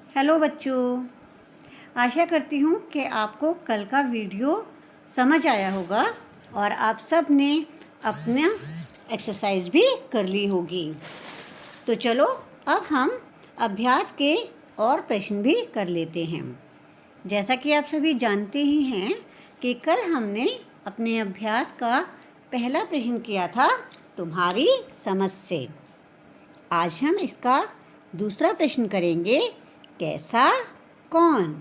Hello बच्चों, आशा करती हूँ कि आपको कल का वीडियो समझ आया होगा और आप सब ने अपना एक्सरसाइज भी कर ली होगी। तो चलो अब हम अभ्यास के और प्रश्न भी कर लेते हैं। जैसा कि आप सभी जानते ही हैं कि कल हमने अपने अभ्यास का पहला प्रश्न किया था तुम्हारी समझ से। आज हम इसका दूसरा प्रश्न करेंगे, कैसा कौन।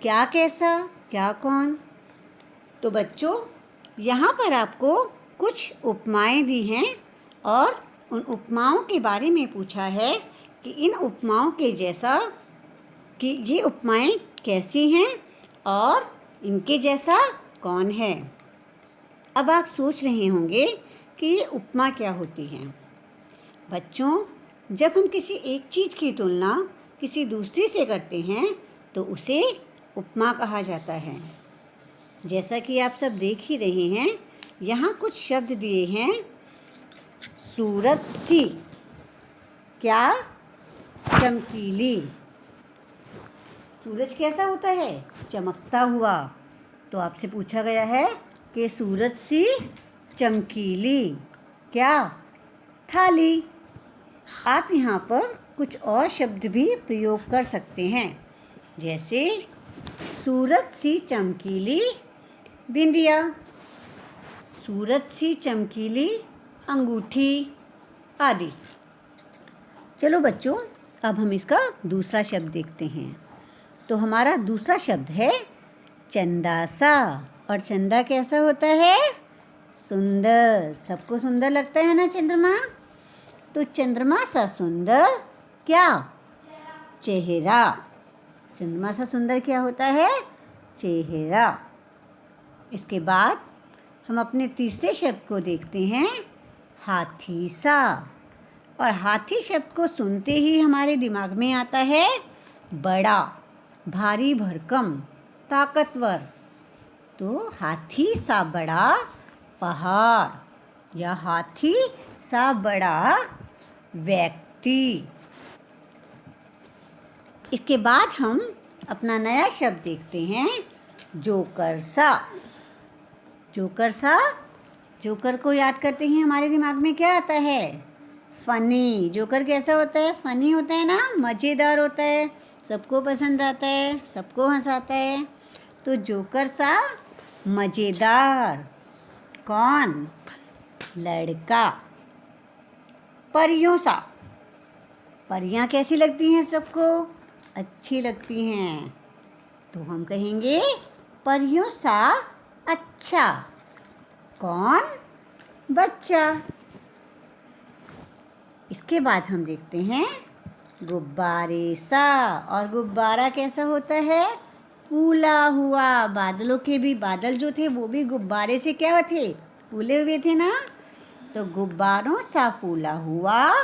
क्या कैसा, क्या कौन। तो बच्चों, यहाँ पर आपको कुछ उपमाएं दी हैं और उन उपमाओं के बारे में पूछा है कि इन उपमाओं के जैसा कि ये उपमाएं कैसी हैं और इनके जैसा कौन है। अब आप सोच रहे होंगे कि ये उपमा क्या होती है। बच्चों, जब हम किसी एक चीज़ की तुलना किसी दूसरी से करते हैं तो उसे उपमा कहा जाता है। जैसा कि आप सब देख ही रहे हैं, यहाँ कुछ शब्द दिए हैं। सूरत सी, क्या? चमकीली। सूरज कैसा होता है? चमकता हुआ। तो आपसे पूछा गया है कि सूरत सी चमकीली, क्या? थाली। आप यहाँ पर कुछ और शब्द भी प्रयोग कर सकते हैं, जैसे सूरत सी चमकीली बिंदिया, सूरत सी चमकीली अंगूठी आदि। चलो बच्चों, अब हम इसका दूसरा शब्द देखते हैं। तो हमारा दूसरा शब्द है चंदा सा। और चंदा कैसा होता है? सुंदर। सबको सुंदर लगता है ना चंद्रमा? तो चंद्रमा सा सुंदर, क्या? चेहरा। चंद्रमा सा सुंदर क्या होता है? चेहरा। इसके बाद हम अपने तीसरे शब्द को देखते हैं, हाथी सा। और हाथी शब्द को सुनते ही हमारे दिमाग में आता है बड़ा, भारी भरकम, ताकतवर। तो हाथी सा बड़ा पहाड़ या हाथी सा बड़ा व्यक्ति। इसके बाद हम अपना नया शब्द देखते हैं, जोकर सा। जोकर सा, जोकर को याद करते ही हमारे दिमाग में क्या आता है? फनी। जोकर कैसा होता है? फनी होता है ना, मज़ेदार होता है, सबको पसंद आता है, सबको हंसाता है। तो जोकर सा मज़ेदार। कौन? लड़का। परियों सा। परियां कैसी लगती हैं सबको? अच्छी लगती हैं। तो हम कहेंगे परियों सा अच्छा। कौन? बच्चा। इसके बाद हम देखते हैं गुब्बारे सा। और गुब्बारा कैसा होता है? फूला हुआ। बादलों के भी, बादल जो थे वो भी गुब्बारे से क्या थे? फूले हुए थे ना। तो गुब्बारों सा फूला हुआ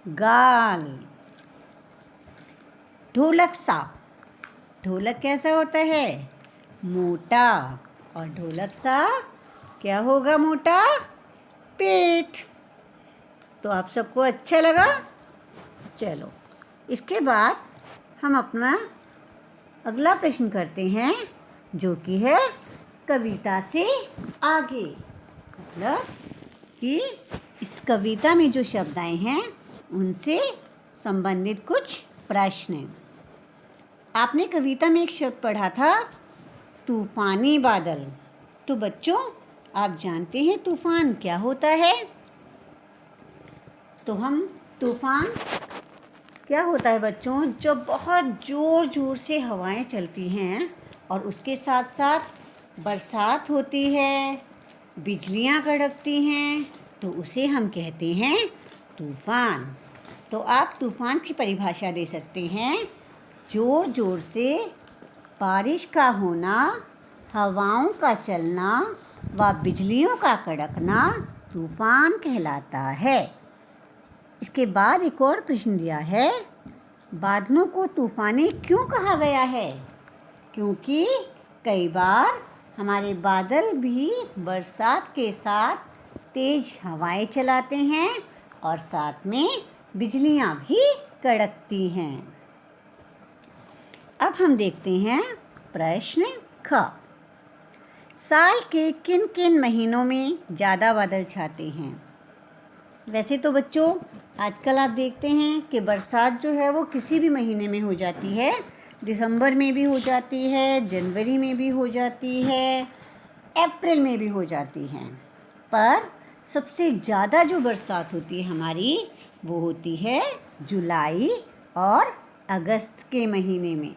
गाल। ढोलक सा। ढोलक कैसा होता है? मोटा। और ढोलक सा क्या होगा? मोटा पेट। तो आप सबको अच्छा लगा? चलो, इसके बाद हम अपना अगला प्रश्न करते हैं, जो कि है कविता से आगे। मतलब कि इस कविता में जो शब्द आए हैं उनसे संबंधित कुछ प्रश्न। आपने कविता में एक शब्द पढ़ा था, तूफानी बादल। तो बच्चों, आप जानते हैं तूफान क्या होता है? तो हम तूफान क्या होता है बच्चों? जब बहुत ज़ोर ज़ोर से हवाएं चलती हैं और उसके साथ साथ बरसात होती है, बिजलियां कड़कती हैं, तो उसे हम कहते हैं तूफान। तो आप तूफान की परिभाषा दे सकते हैं, ज़ोर ज़ोर से बारिश का होना, हवाओं का चलना व बिजलियों का कड़कना तूफान कहलाता है। इसके बाद एक और प्रश्न दिया है, बादलों को तूफानी क्यों कहा गया है? क्योंकि कई बार हमारे बादल भी बरसात के साथ तेज हवाएं चलाते हैं और साथ में बिजलियां भी कड़कती हैं। अब हम देखते हैं प्रश्न ख। साल के किन किन महीनों में ज़्यादा बादल छाते हैं? वैसे तो बच्चों आजकल आप देखते हैं कि बरसात जो है वो किसी भी महीने में हो जाती है। दिसंबर में भी हो जाती है, जनवरी में भी हो जाती है, अप्रैल में भी हो जाती है। पर सबसे ज़्यादा जो बरसात होती है हमारी वो होती है जुलाई और अगस्त के महीने में।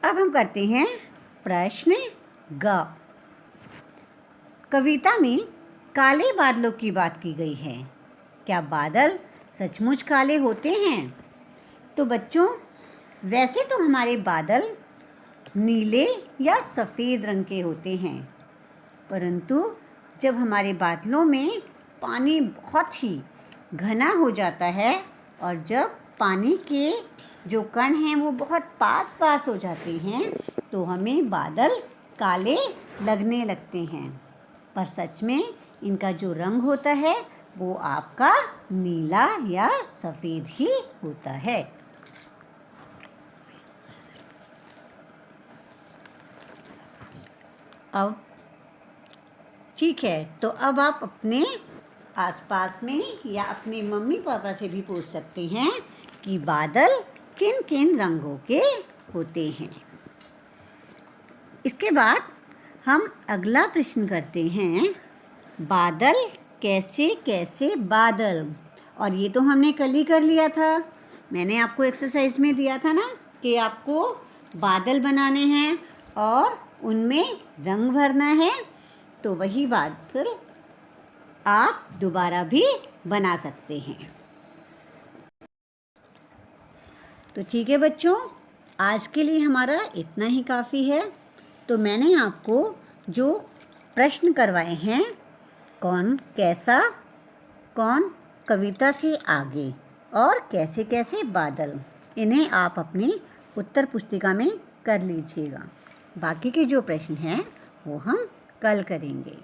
अब हम करते हैं प्रश्न ग। कविता में काले बादलों की बात की गई है। क्या बादल सचमुच काले होते हैं? तो बच्चों वैसे तो हमारे बादल नीले या सफ़ेद रंग के होते हैं, परंतु जब हमारे बादलों में पानी बहुत ही घना हो जाता है और जब पानी के जो कण हैं वो बहुत पास पास हो जाते हैं तो हमें बादल काले लगने लगते हैं। पर सच में इनका जो रंग होता है वो आपका नीला या सफ़ेद ही होता है। अब ठीक है, तो अब आप अपने आसपास में या अपने मम्मी पापा से भी पूछ सकते हैं कि बादल किन किन रंगों के होते हैं। इसके बाद हम अगला प्रश्न करते हैं, बादल कैसे कैसे बादल। और ये तो हमने कल ही कर लिया था। मैंने आपको एक्सरसाइज में दिया था ना कि आपको बादल बनाने हैं और उनमें रंग भरना है, तो वही बादल आप दोबारा भी बना सकते हैं। तो ठीक है बच्चों, आज के लिए हमारा इतना ही काफ़ी है। तो मैंने आपको जो प्रश्न करवाए हैं, कौन कैसा, कौन कविता से आगे और कैसे कैसे बादल, इन्हें आप अपनी उत्तर पुस्तिका में कर लीजिएगा। बाकी के जो प्रश्न हैं वो हम कल करेंगे।